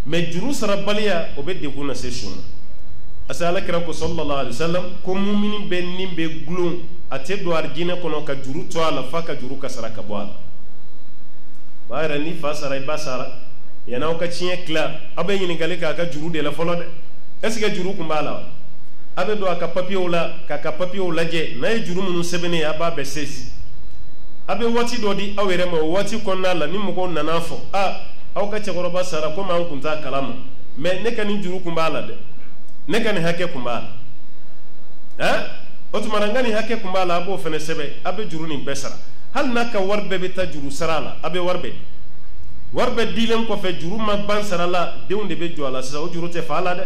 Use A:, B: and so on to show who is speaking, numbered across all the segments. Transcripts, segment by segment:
A: mais juru sara baliya o be dekun na se suma asa ala kira ko sallallahu alaihi wasallam ko mu'minin be nin be glon ate do arjina kono ka juru to ala fa ka juru ka sara ka bo ala bayra ni fa sara ba sara yana o ka cien kla abe yin ngale ka juru de la folo de est-ce que juru kumbala abe do aka papier la je na juru munu sebene ya ba be sesi abe wati do di awere ma wati konna la ni mugo nanafo aw ka cekoroba sara ko man kunta kalama mais ne kan juru kumbala de ne kan hake kumbala otumara ngani hake kumbala abo fene sebe abe juru ni besara hal naka warbe be ta juru sarala abe warbe dilen ko fe juru ma ban sarala deunde be joala sa o juru te fala de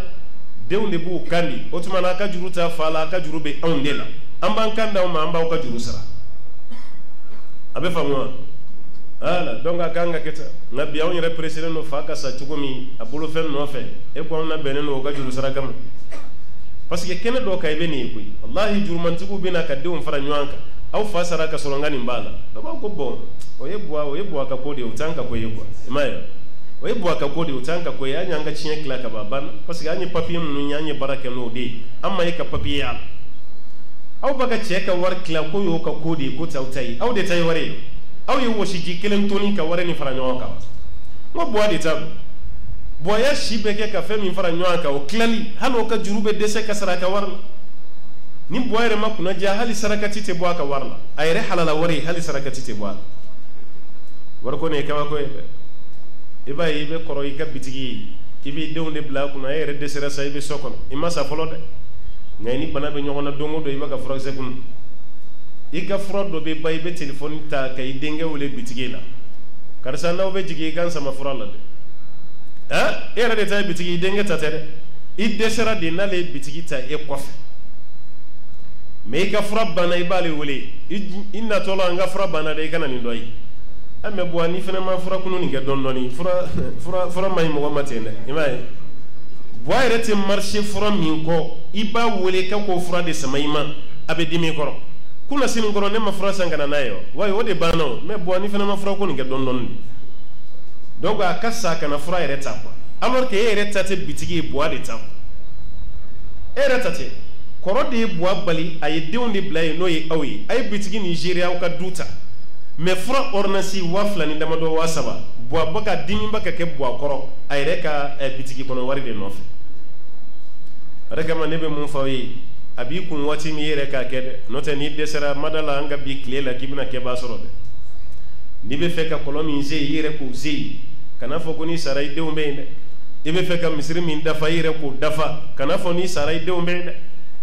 A: deunde bu kandi otumara ka juru ta fala ka juru be ondela amban kanda ma amba ka juru sara abe famwa ala donga kanga keta nabi awon yere president no faka sa tugumi abulu fen no fe e ko na benen no ga juru sara gam parce que kene do kay beni ko wallahi jurman tugu bina ka de on fara nyanka aw fa sara ka solongani mbala do ba ko bon o yebwa ka kodi utanka ko yebwa imaya o yebwa ka kodi utanka ko ya nyanga cien kla ka baban parce que anyi papier mun nyanye baraka no de amma yeka papier aw baga cheka war kla ko yo ka kodi ko tautai aw de tay ware aw yo woshi ji kelen toni ka ware ni fara nyanka mo bo de tab boya shibe ke ka femi fara nyanka o klali halo ka jurube dese ka saraka warla ni boyere makuna ja hali sarakati te boaka warla ayre halala wari hali sarakati te boala warko ne kawa ko iba ibe koro ika bitigi ibe dewnde bla kuna ayre desera sa ibe sokon imasa folo de ngani bana be nyogona dongo do iba ka frose kun ika frodo be bay be telephone ta kay denge wole bitigi la karsa naw be jigi kan sama frola de era de tay bitigi denge ta tere i desera de na le bitigi ta e kofe me ka fura bana ibale wole inna tola nga fura bana de kana ni doyi ame bo ani fena ma fura kunu ni ga dondoni fura mai mo matene imay boy rete marché fura min ko iba wole ka ko fura de samaima abe dimi koro kuna sinin koro ne ma fura sangana nayo way wode bano me bo ani fena ma fura kunu ga dondoni donc akassa kana fura reta ko alors que reta te bitigi bo de ta reta te koro de boa bali ay dewndi blay noy awi ay bitigi Nigeria o ka duta me fura ornasi wafla ni dama do wasaba boa baka dimi baka ke boa koro ay reka bitigi kono wari de nofe reka ma nebe mun fawi abi kun wati mi reka kede note ni desera madala anga bi klela kibna ke basoro de nibe feka kolomi nze yire ko zi kana fo kuni saray dewmbe inde ibe feka misri min dafa yire ko dafa kana fo ni saray dewmbe inde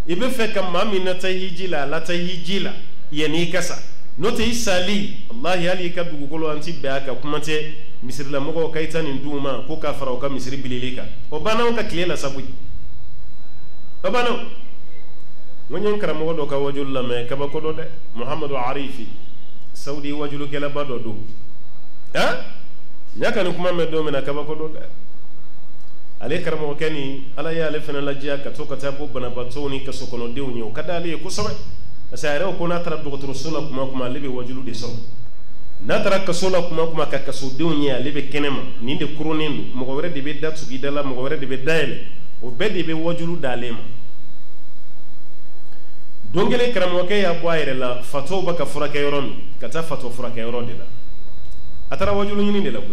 A: ibe feka mami na tahijila la tahijila yani kasa note isali wallahi ali ka dugu kolo anti baka kumate misri la mogo kaita ni nduma ko ka fara ka misri bililika o bana ka klela sabu o bana wonyen karamo do ka wajul la me ka ba ko do de muhammadu arifi saudi wajulu kala bado do nyaka ni kuma me do me na ka ba ko do de ale karamo kani ala ya le fena lajja ka to ka tabu bana batoni ka sokono dewni o kadale ko sobe asare ko na tara do sula kuma lebe wajulu de so na tara ka sula kuma ka so dewni ya lebe kenema ni de kuronin mo wore de be datu gidala mo wore de be daele o be de be wajulu dalema dongele karamo ke ya boyere la fato baka furaka yoron kata fato furaka yoron de la atara wajulu ni de la ko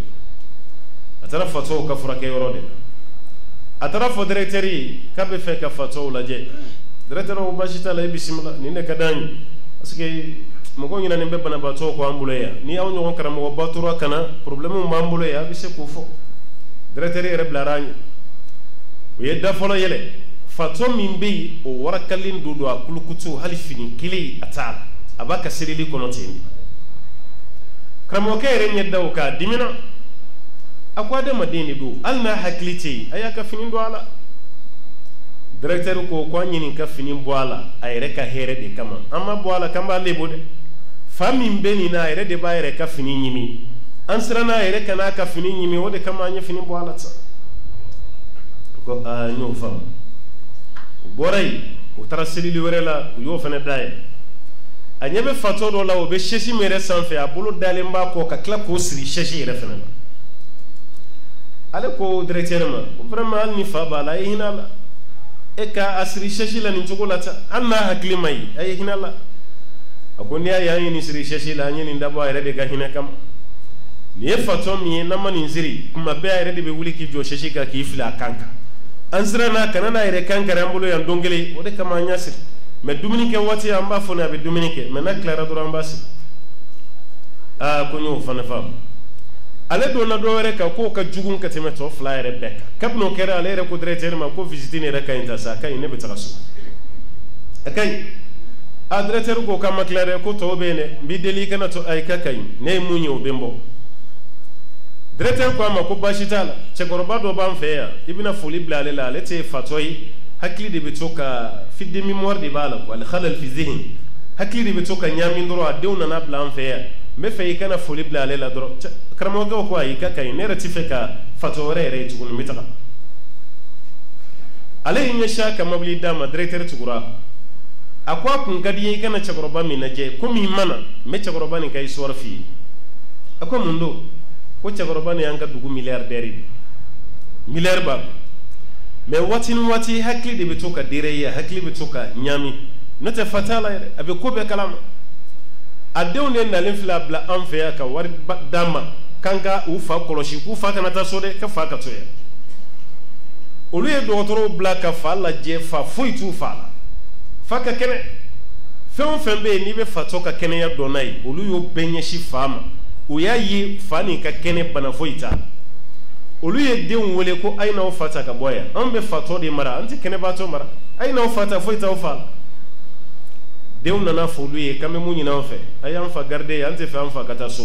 A: atara fato ka furaka yoron de la atara fo directeur kabe fe ka fato la je directeur o bashita la bismillah ni ne kadani parce que mo ko nyina ne be bana bato ko ambulo ya ni aw nyon karamo wo baturo kana problème mo ambulo ya bi se ko fo directeur e rebla rany o yedda folo yele fato min be o warakalin dudu akulukutu halifini kili atala abaka sirili kono tindi karamo ke re nyedda o ka dimina akwa de madini do alna hakliti ayaka finin do ala directeur ko ko nyini ka finin bo ala ayre ka here de kama amma bo ala kamba lebo de fami mbeni na ayre de ba ayre ka finin nyimi ansrana ayre kana ka finin nyimi wode kama anya finin bo ala ta ko anyo fam boray o tarasili werela yo fene daye anyebe fato do la o be sheshi mere sanfe abulu dalemba ko ka kla ko siri sheshi refena ale ko directeur ma vraiment al ni fa bala ay hinala e ka asri shashi la ni chokolata anna hakli mai ay hinala akoni ya ni siri shashi la ni ndabo ay rede ga hina kam ni e fato mi na mani nziri kuma be ay rede be wuli ki jo shashi ka ki fila kanka ansira na kanana ay kanka rambulo ya ndongele o de kama nyasir mais Dominique wati amba fona be Dominique mais na Clara do ambasi ko nyu fana fam ale do na do were ka ko ka jugun ka teme to flyer Rebecca kabno kera ale re ko directeur ma ko visiter ne reka inta sa kay ne be takasu akay a directeur ko ka maklare ko to be ne bi deli kana to ay ka kay ne munyi o bembo directeur ko ma ko bashitala che korba do ban fe ya ibina foli blale la le te fatoyi hakli de betoka fi de mémoire de bala wal khalal fi zihn hakli de betoka nyami ndoro adewna na blan fe ya me fe kana foli blale la doro karamo go ko ay ka kay ne ratifeka fatore re tugun mitaka ale yin shaka mabli dama directeur tugura akwa kun gadi kana chagoroba mi naje ko mi mana me chagoroba ni kay sorfi akwa mundo ko chagoroba ni anga dugu milliardaire milliard ba mais wati hakli de betoka direya hakli betoka nyami nata fatala abe ko be kalama adewne na linfla bla anfeya ka war dama kanga ufa koloshi ku fa kana ta sode ka fa ka toya oluye docteur bla ka fa la je fa foitu fa fa ka kene fem fembe ni be fatoka kene ya donai oluyo benye shi fama o ya yi fani ka kene bana foita oluye de wole ko aina o fata ka boya ambe fato de mara anti kene bato mara aina o fata foita o fa de na foluye kame munyi na ofe ayam fa garde anti fa am fa kata so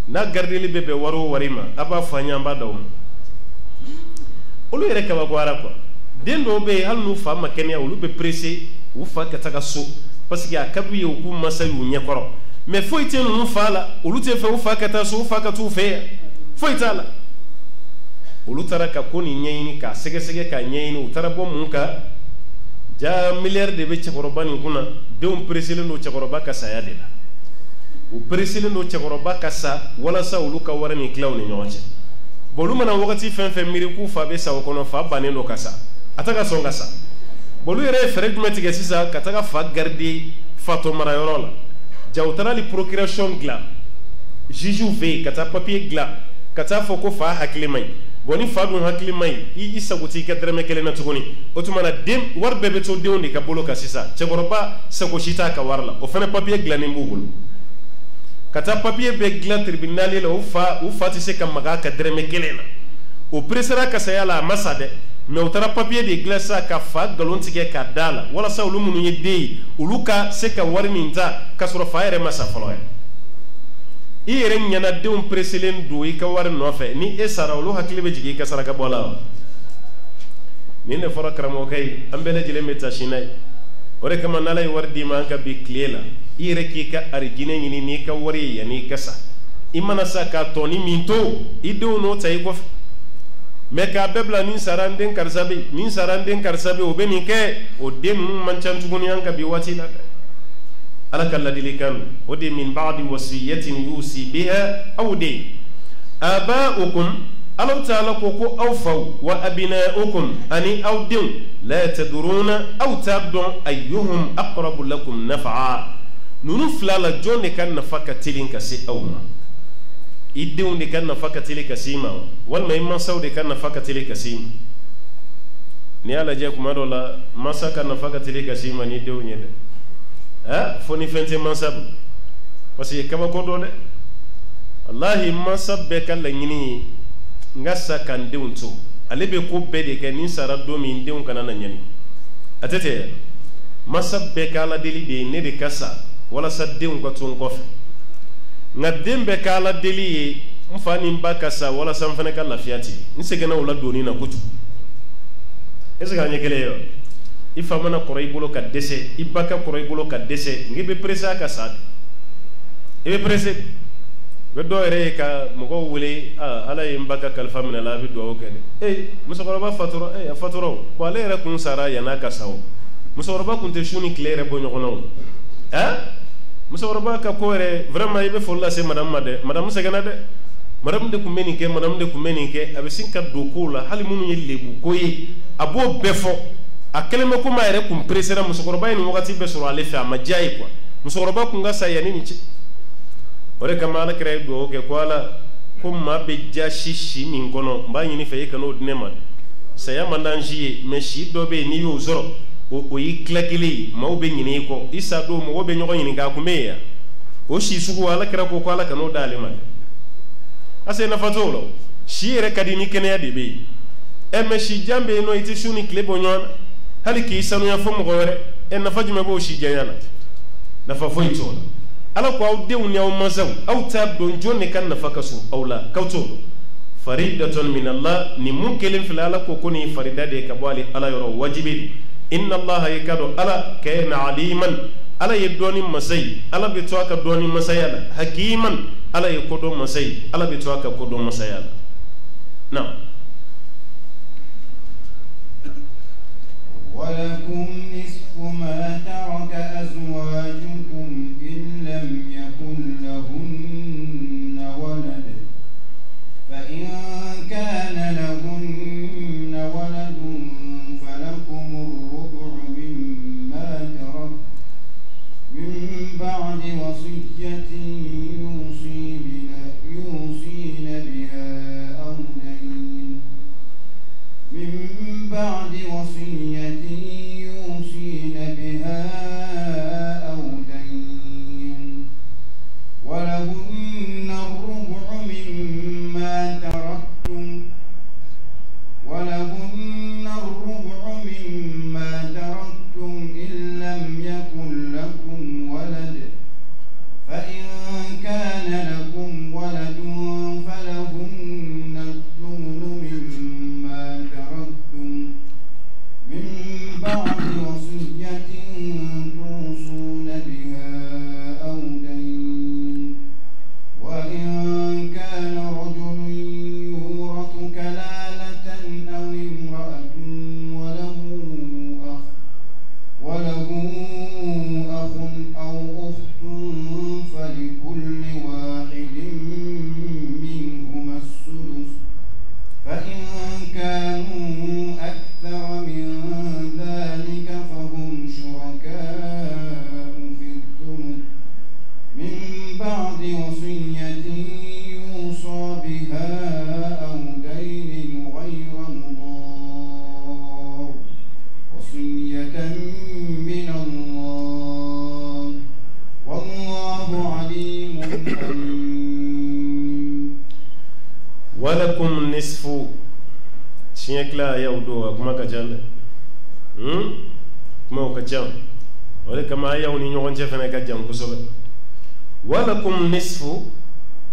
A: na garde li bebe waro warima aba fanya mba dawo oluye reka ba gwara ko den do be hal nu fa makene olu be pressé u fa kata ka so parce que akabu ye ku masa yu nyekoro mais foite nu fa la olu te fa u fa kata so u fa ka tu fe foita la olu taraka koni nyeyini ka sege ka nyeyini utarabo munka ja milliard de be chakorobani kuna de un president no chakoroba ka saya de la u president no chakoroba ka sa wala sa olu ka warani klaw ni nyoche bolu mana wakati fen miri ku fa be sa kono fa bane no kasa ataka songa sa bolu yere fere dumeti ke sisa kataka fa gardi fato mara yorola jawtara li procuration gla jiju ve kata papier gla kata foko fa hakili mai boni fadun hakili mai i isaguti ka dreme kele na tugoni otumana dem war bebe to dewndi ka bolo ka sisa chegoroba sako shita ka warla o fana papier glane mbugul kata papier be gla tribunal la u fati se kam maga ka dreme kele na o presera ka sayala masade me utara papier de glasa ka fa galonti ke ka dala wala sa ulumu ni de uluka se ka warni nta ka soro faere masa foloya ire nyana de un preselen do i ka war no fe ni e sara ulu hakile be jigi ka sara ka bola ni ne fora kramo kay ambele jile meta shinay ore kama nalay war di man ka bi klela ire ki ka arjine ni ka wari ya ni kasa imana sa ka toni minto ido no tay ko me ka bebla nin saranden karsabe o be ni ke o den man chantu goni an ka bi watila alaka ladili kan odi min ba'di wasiyatin yusi biha aw de aba'ukum alau ta'ala ko awfaw wa abna'ukum ani aw din la tadruna aw tabdun ayyuhum aqrabu lakum naf'a nunu flala jonne kan nafaka tilin kasi awma iddew ne kan nafaka tilin kasima wal may masaw de kan nafaka tilin kasima ni ala je kuma dola masaka nafaka tilin kasima ni dew nyede foni fente mansab parce que kama ko do de wallahi mansab be kala nyini ngassa kan deunto ale be ko be de kan ni sara do mi deun kana na nyani atete mansab be kala deli de ne de kasa wala sa deun ko tun ko fe ngadem be kala deli mfani mbakasa wala sa mfana kala fiati nsegena wala doni na kutu ezeka nyekele yo ifamana koray bolo ka dese ibaka koray bolo ka dese ngibe presa ka sad ibe prese be do ere ka mugo wule ala yimbaka kalfa min ala bi do kene musokoroba fatoro fatoro wala ere kun sara yana ka sawo musokoroba kun te shuni claire bo nyokono musokoroba ka ko ere vraiment ibe folla se madame segana de madame de kumenike madame de kumenike abesin ka doko la hali munu ye lebu koye abo befo akeleme kuma yere kum presera musokoroba ni wakati be soro ale fa majai kwa musokoroba kunga sayani ni ci ore kama ala kire do ke ko ala kuma be jashishi min kono mba nyini fe kano dinema saya mandanji me shi do be ni yo zoro o yi klakili ma be nyini ko isa do mo be nyogo nyini ga kumeya o shi sugu ala kira ko ala kano dale ma ase na fatolo shi ere kadini kene ya debe e me shi jambe no iti shuni klebo nyon hali ki sanu ya fomo gore en na fajume bo shi jayana na fa foi tola ala ko awde woni aw mazaw aw tab don jonne kan na fakasu awla kawto faridatun min Allah ni munkelin fil ala ko koni faridade ka bali ala yoro wajibi inna Allah yakadu ala kayna aliman ala yedoni masai ala bitwaka doni masayala hakiman ala yakodo masai ala bitwaka kodo masayala na
B: ولكم نصف ما ترك أزواجكم إن لم يكن لهن ولد فإن كان لهن ولد فلكم الربع مما ترك من بعد وصية يوصين بها أو دين من بعد وصية يوصين بها أو دين ولهن الربع مما تركتم إن لم يكن لكم ولد فإن كان لكم ولد فلهن الثمن مما تركتم من بعد وصية توصون بها أو دين وإن كان رجل يورث كلالة أو امرأة وله أخ أو أخت فلكل واحد منهما السدس فإن كانوا أكثر من ذلك فهم شركاء في الثلث من بعد وصية يوصى بها أو دين غير مضار وصية من الله والله عليم حليم
A: ولكم نصف شيكلا يودو كما كجال كما كجام ولا كما يوني نيون جفنا كجام كسوب ولكم نصف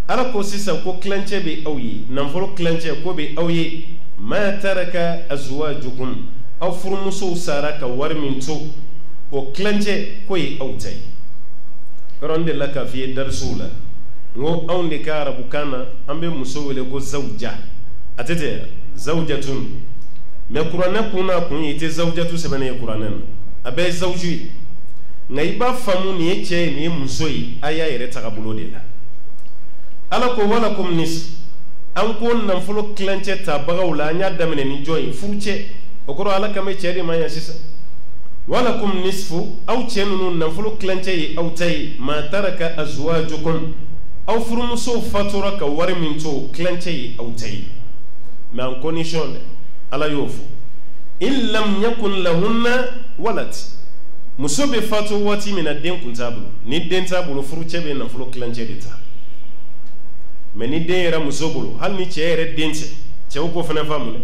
A: ala ko sisan ko klance be awye nan folo klance ko be awye ma taraka azwajukum aw furmuso saraka warminto o klance ko yi awtay ronde la ka fi darsula ngo awnde ka arabu kana ambe muso wele ko zawja atete zawjatun me qur'ana kuna kun yite zawjatu sebane qur'anan abe zawji ngai ba famu ni eche ni muso yi aya yere tagabulo de la ala ko wala kum nis an ko nan fulo klance ta bagawla nya damene ni joy furce okoro ala kame cedi ma ya sisa wala kum nisfu aw chenunu nan fulo klance yi aw tay ma taraka azwajukum aw furmuso fatura ka wari min to klance yi aw tay mais en condition ala yofu in lam yakun lahunna walad musobe fatu wati mina den kuntabulu ni den tabulu furce be nan fulo klance de ta mais ni den yɛrɛ muso bolo hali ni cɛ yɛrɛ den cɛw ko fana faamule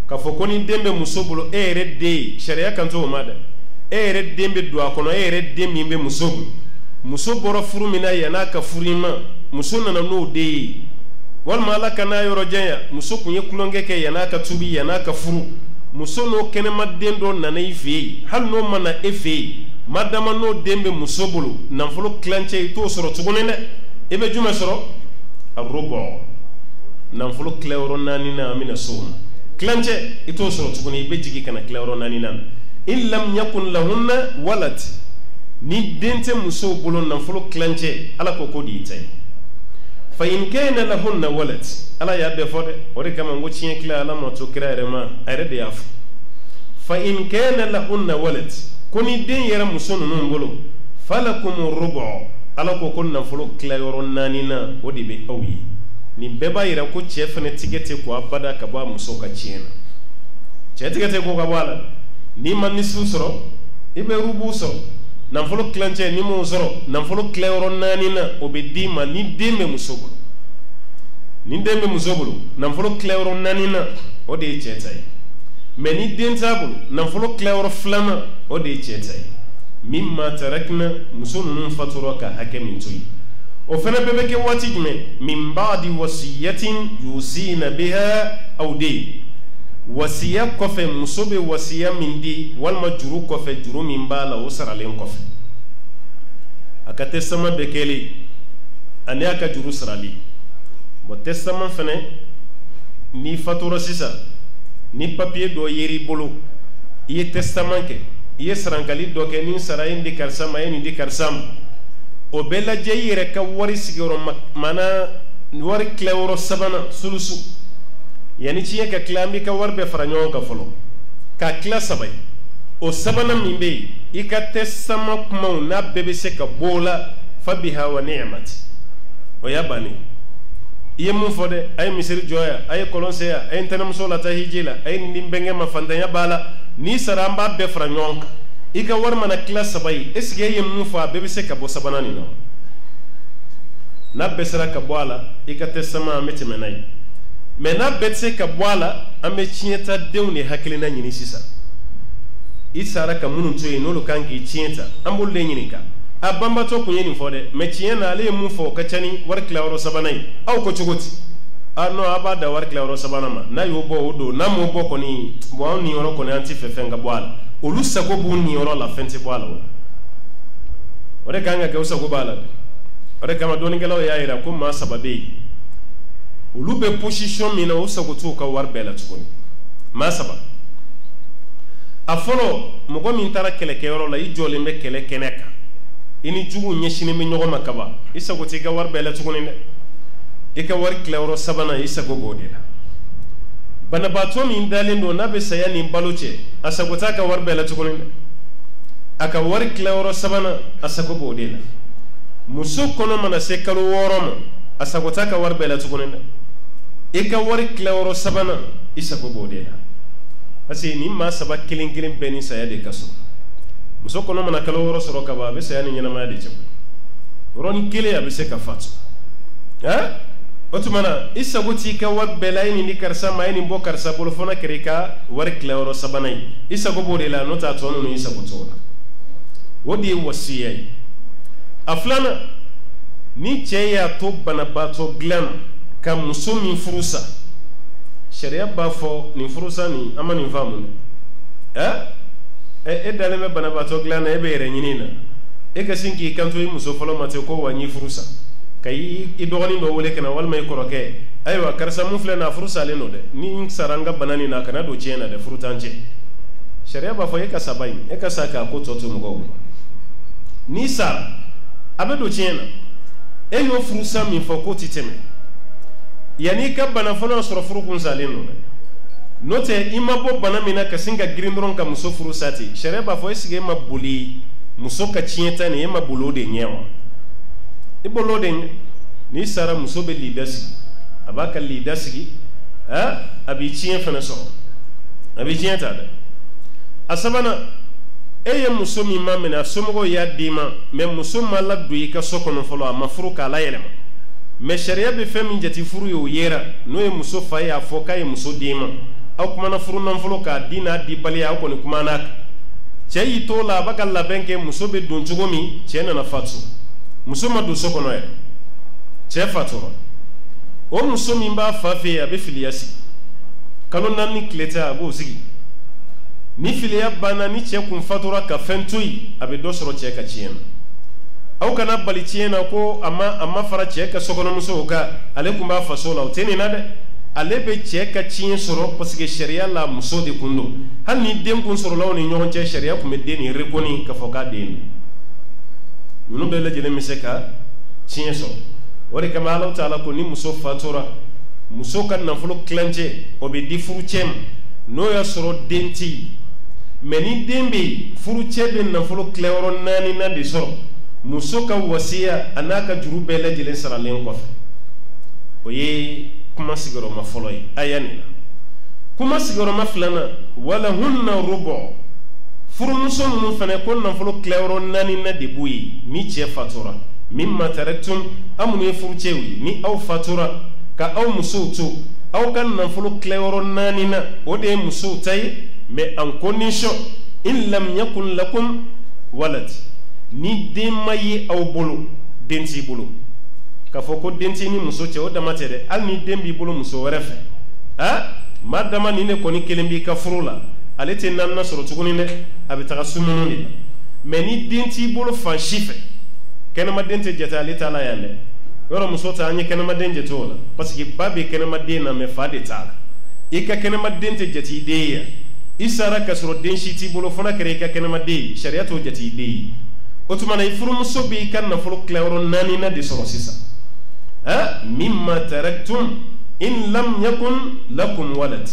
A: k'a fɔ ko ni den bɛ muso bolo e yɛrɛ den sariya kan t'o ma dɛ e yɛrɛ den bɛ don a kɔnɔ e yɛrɛ den min bɛ muso bolo muso bɔra furu min na yan'a ka furu i ma muso nana n'o den ye walima ala ka n'a yɔrɔ janya muso kun ye kulonkɛ kɛ yan'a ka tubi yan'a ka furu muso n'o kɛnɛma den dɔ nana i fɛ yen hali n'o ma na e fɛ yen madama n'o den bɛ muso bolo nafolo kilancɛ i t'o sɔrɔ tuguni dɛ i bɛ jumɛn sɔrɔ الربع نانفلو كلاورو نانينا من السوم كلانجه يتو سورو تكوني بيجيكي كان كلاورو نانينا ان لم يكن لهن ولد ni dente muso bolo nafolo klance ala ko ko di tay fa in kana lahunna walad ala ya be fode ore kama ngo chien kila ala mo to kira rema ayre de yaf fa in kana lahunna walad kuni den yera musonu non bolo falakum rubu ala ko kunna fulo kila yoron nanina odi be awi ni beba yira ko chefne tigete ko abada ka ba muso ka chiena che tigete ko ka wala ni man ni susoro ibe rubu so nan fulo klance ni mo zoro nan fulo kila yoron nanina obedima ni dembe muso ni dembe muso bolo nan fulo kila yoron nanina odi chetai mais ni den tabulu nan fulo kila yoron flama odi chetai mimma tarakna muso nunun faturo ka hake min tuyi o fana bebe ke wati jume min ba'di wasiyatin yusina biha aw de wasiya kofe muso be wasiya min di walma juru kofe juru min bala o saralen kofe aka testament be kele ani aka juru sarali bo testament fana ni faturo sisa ni papier do yeri bolo iye testament ke iye sarankali do ke ni sara indi karsama yen indi karsam o bella jeyire ka wari sigoro mana wari klewro sabana sulusu yani ciye ka klambi ka warbe faranyo ka folo ka kla sabay o sabana mimbe ikate sama kuma na bebe se ka bola fabiha wa ni'mat o yabani iye mun fode ay misir joya ay kolonseya ay tanam sola ta hijila ay nimbenge mafandanya bala ni saramba be faranyo ika war mana class sabay esge yem mu fa bebe se ka bo sabana ni no na besara ka boala ika testament amete menay mena betse ka boala ame chieta dewni hakilina nyini sisa isara ka munun to yin no kanki chieta ambul le nyini ka abamba to kunye ni fode me chiena ale mu fo ka chani war klawro sabanay aw ko chugoti ano abada war klawro sabana ma na yo bo odo na mo bo ko ni bo ni oro ko ni anti fefenga boala olu sago bu ni oro la fenti boala ore kanga ke usago bala ore kama doni gelo ya ira ko ma sababe olu be position mina usago tu ka war bela tukoni ma saba afolo mogo min tara kele ke oro la i jole me kele keneka ini jugu nyeshini mi nyogo makaba isago ti ka war bela tukoni ne e ka war klewro sabana isago godela bana bato min dalindo na be sayani baloche asagota ka war bela tukoni aka war klewro sabana asago godela muso kono mana se kalo woroma asagota ka war bela tukoni e ka war klewro sabana isago godela asi ni ma saba kilin kilin beni sayade kaso muso kono mana kalo woro soro ka ba be sayani nyana ma de chebo ron kile ya be se ka fatu ha otumana isagoti ka wabbela ini ni karsa ma ini bo karsa bolo fona kereka war klewro sabanai isago bodela no ta tonu no isago tola wodi wasiyai aflana ni cheya to bana bato glam kam musumi furusa sharia bafo ni furusa ni amani famu e daleme bana bato glam e be renyina e ka sinki kanto muso folo mate ko wani furusa kay i dogoni do wole kana wal may koroke aywa karsa mufle na furusa le no de ni saranga banani na kana do chena de furutanje sharia ba fo e ka sabay e ka saka ko toto mugo ni sa abedo chena e yo furusa mi fo ko titeme yani ka bana fo na soro furu kun sale no note imabo bana mina ka singa grindron ka muso furusati sharia ba fo esige mabuli muso ka chieta ne mabulo de nyewa ibolo den ni sara muso be lidasi abaka lidasi abi chien fana so abi chien tada asabana eye muso mi mamena somogo ya dima me muso mala duyi ka sokono folo amafuru kala yelema me sharia be femi jati furu yo yera no e muso fa ya foka e muso dima aw kuma na furu nan folo ka dina di bali aw ko ni kuma nak cheyi to la baka la benke muso be don chugomi chena na fatu muso ma do sokono e che fatoro o muso mi ba fa fe abe filiasi kalo nani kleta abo sigi ni filia bana ni che kun fatura ka fentui abe do soro che ka chien au kana bali chien ko amma fara che ka sokono muso ka ale kun ba fa sola o teni nade ale be che ka chien soro parce que sharia la muso de kundo han ni dem kun soro law ni nyon che sharia kun me deni rekoni ka foka deni nunu be la jele miseka chien so o de kama Allah taala ko ni muso fatura muso ka nafolo kilancɛ o bɛ di furucɛ ma n'o y'a sɔrɔ den tɛ yen mais ni den bɛ yen furucɛ bɛ nafolo tilayɔrɔ 4 de sɔrɔ muso ka wasiya a n'a ka juru bɛɛ lajɛlen saralen kɔfɛ o ye kuma sigiyɔrɔma fɔlɔ ye aya nin na kuma sigiyɔrɔma filanan wala hunna rubu furumuso ninnu fana ko nafolo tilayɔrɔ 4 de b'u ye ni cɛ fatura mimma taraktum aw minnu ye furucɛw ye ni aw fatura ka aw musow to aw ka nafolo tilayɔrɔ 4 o de ye musow ta ye mais en condition in lam yakun lakum walad ni den ma ye aw bolo den t'i bolo k'a fɔ ko den t'i ni muso cɛ o dama tɛ dɛ hali ni den b'i bolo muso wɛrɛ fɛ maa dama ni ne kɔni kelen b'i ka furu la ale tɛ naaninan sɔrɔ tuguni dɛ a bɛ taga sumunu de la mais ni den t'i bolo fan si fɛ kɛnɛmaden tɛ jate ale t'a la yan dɛ yɔrɔ muso ta an ye kɛnɛmaden jate o la parce que ba bɛ kɛnɛmaden na mais fa de t'a la i ka kɛnɛmaden tɛ jate i den ye yan i sara ka sɔrɔ den si t'i bolo fana kɛra i ka kɛnɛmaden ye sariya t'o jate i den ye o tuma na i furumuso b'i ka nafolo tilayɔrɔ 4 de sɔrɔ sisan mimma taraktum in lam yakun lakum walad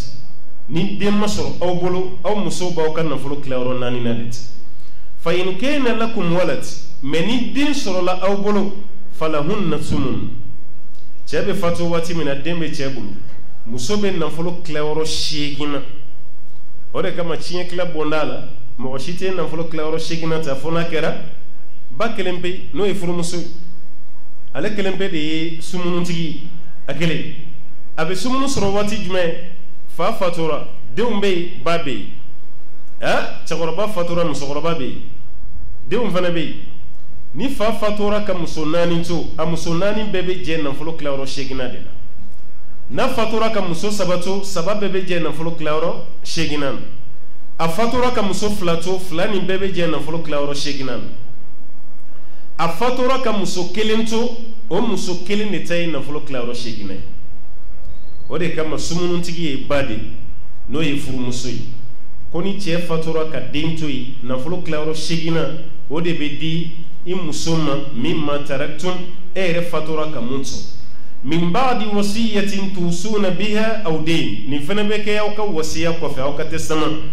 A: ni den ma sɔrɔ aw bolo aw muso b'aw ka nafolo tilayɔrɔ 4 de ta fa in kana lakum walad mais ni den sɔrɔla aw bolo falahunna sumun cɛ bɛ fatu waati min na den bɛ cɛ bolo muso bɛ nafolo tilayɔrɔ 8 na o de kama tiɲɛ tila bonda la mɔgɔ si tɛ nafolo tilayɔrɔ 8 na ta fo n'a kɛra ba kelen pe n'o ye furumuso ale kelen pe de ye sumunutigi a kelen a bɛ sumunu sɔrɔ waati jumɛn fa fatura denw bɛ yen ba bɛ yen cɛkɔrɔba fatura musokɔrɔba bɛ yen denw fana bɛ yen ni fa fatura ka muso 4 to a muso 4 bɛɛ bɛ jɛ nafolo tilayɔrɔ 8 na de la n'a fatura ka muso 3 to 3 bɛɛ bɛ jɛ nafolo tilayɔrɔ 8 na a fatura ka muso 2 to 2 nin bɛɛ bɛ jɛ nafolo tilayɔrɔ 8 na a fatura ka muso 1 to o muso 1 de ta ye nafolo tilayɔrɔ 8 na ye o de kama sumununtigi ye ba de n'o ye furumuso ye ko ni cɛ fatura ka den to ye nafolo tilayɔrɔ 8 na o de bɛ di i muso ma mimma taraktum e yɛrɛ fatura ka mun to min ba'di wasiyatin tusuna biha aw dayn nin fana bɛ kɛ aw ka wasiya kɔfɛ aw ka testament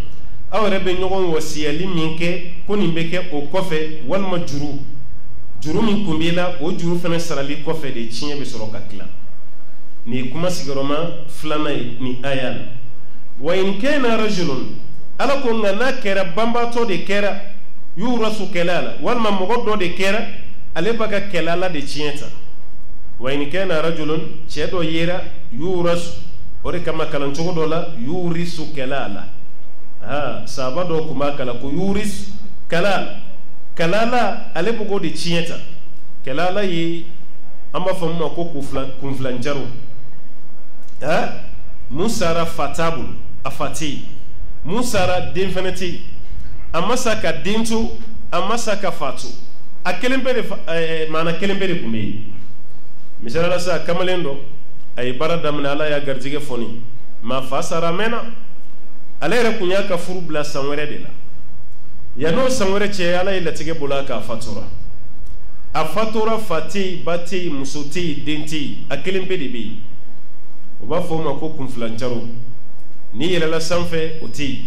A: aw yɛrɛ bɛ ɲɔgɔn wasiyali min kɛ ko nin bɛ kɛ o kɔfɛ walima juru min kun b'i la o juru fana sarali kɔfɛ de tiɲɛ bɛ sɔrɔ ka tila nin kuma sigiyɔrɔma filanan ye nin aya la wa in kana rajulun ala ko nka n'a kɛra banbatɔ de kɛra yurasu kɛlɛ la walima mɔgɔ dɔ de kɛra ale b'a ka kɛlɛ la de tiɲɛ ta wa in kana rajulun cɛ dɔ yera yurasu o de kama kalancogo dɔ la yurisu kɛlɛ la sahaba dɔ tun b'a kalan ko yuris kɛlɛ la ale b'o de tiɲɛ ta kɛlɛ la ye an b'a fɔ min ma ko kunfilanjaro mun sara fa t'a bolo a fa tɛ yen mun sara den fana tɛ yen a ma sa ka den to a ma sa ka fa to a kelen bɛɛ de maana kelen bɛɛ de tun bɛ yen misali la sa kamalen dɔ a ye baara daminɛ ala y'a garijɛgɛ fɔni maa fa sara a mɛnna ale yɛrɛ kun y'a ka furu bila san wɛrɛ de la yan'o san wɛrɛ cɛ ala ye latigɛ bolo k'a fatura a fatura fa tɛ yen ba tɛ yen muso tɛ yen den tɛ yen a kelen bɛɛ de bɛ yen o b'a fɔ o ma ko kunfilancaro n'i yɛlɛla sanfɛ o tɛ yen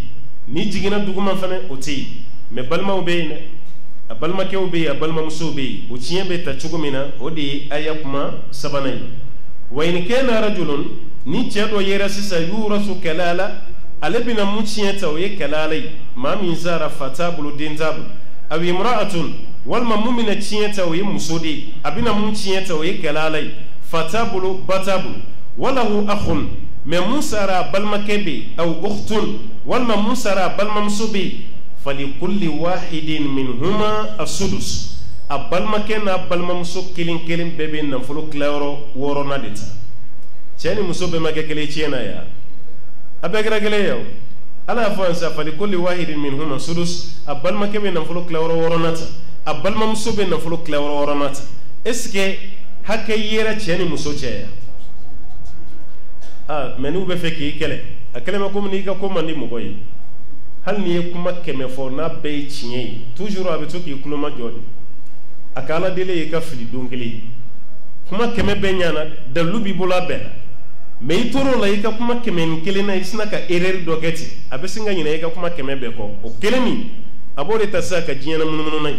A: n'i jiginna duguma fana o tɛ yen mais balimaw bɛ yen dɛ a balimakɛw bɛ yen a balimamusow bɛ yen o tiɲɛ bɛ ta cogo min na o de ye aya kuma 3nan ye wa in kana rajulun ni cɛ dɔ yera sisan yurasu kɛlɛ la ale bɛna mun tiɲɛ ta o ye kɛlɛ la ye maa min sara fa t'a bolo den t'a bolo aw imra'atun walima mun bɛna tiɲɛ ta o ye muso de ye a bɛna mun tiɲɛ ta o ye kɛlɛ la ye fa t'a bolo ba t'a bolo walahu akhun mais mun sara a balimakɛ bɛ yen aw ukhtun walima mun sara a balimamuso bɛ yen falikulli wahidin minhuma as-sudus a balimakɛ n'a balimamuso kelen kelen bɛɛ bɛ nafolo tilayɔrɔ 6nan de ta cɛ ni muso bɛɛ ma kɛ kelen tiɲɛ na ya a bɛɛ kɛra kelen ye o ala y'a fɔ yan sisan falikulli wahidin minhuma as-sudus a balimakɛ bɛ nafolo tilayɔrɔ 6nan ta a balimamuso bɛ nafolo tilayɔrɔ 6nan ta est ce que hakɛ yera cɛ ni muso cɛ ya mais n'u bɛ fɛ k'i kɛlɛ a kɛlɛ ma komi n'i ka ko man di mɔgɔ ye hali n'i ye kuma 100 fɔ n'a bɛɛ ye tiɲɛ ye toujours a bɛ to k'i kuloma jɔ de a ka ala deli ye ka fili don kelen kuma kɛmɛ bɛɛ ɲana dalu b'i bolo a bɛɛ la mais i tor'o la i ka kuma kɛmɛ ni kelen na i sina ka erreur dɔ kɛ ten a bɛ sin ka ɲinɛ i ka kuma kɛmɛ bɛɛ kɔ o kelen min a b'o de ta sisan ka diɲɛ na munumunu na ye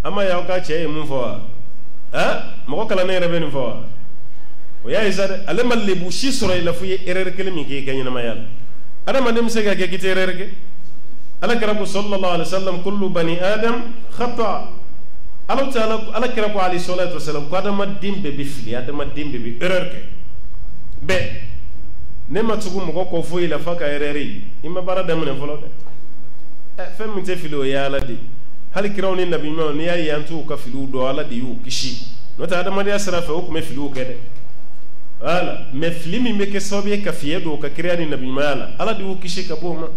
A: an ma ye aw ka cɛ ye mun fɔ wa mɔgɔ kalannen yɛrɛ bɛ nin fɔ wa o y'a ye sa dɛ ale ma lebu si sɔrɔ i la fo i ye erreur kelen min kɛ i ka ɲɛnamaya la adamaden bɛ se ka kɛ k'i tɛ erreur kɛ ala kira ko sallallahu alaihi wasallam kullu bani adam khata ala kira ko alayhi salatu wasallam ko adamaden bɛɛ bɛ fili adamaden bɛɛ bɛ erreur kɛ bɛɛ ne ma tugu mɔgɔ kɔ foyi la fa ka erreur ye i ma baara daminɛ fɔlɔ dɛ fɛn min tɛ fili o ye ala de hali kiraw ni nabi ɲumanw n'i y'a ye an t'u ka filiw dɔn ala de y'u kisi n'o tɛ adamadenya sira fɛ o tun bɛ filiw kɛ dɛ voilà mais fili min bɛ kɛ sababu ye ka fiɲɛ don ka kiriya ni nabi ɲumanya la ala de y'u kisi ka bɔ o ma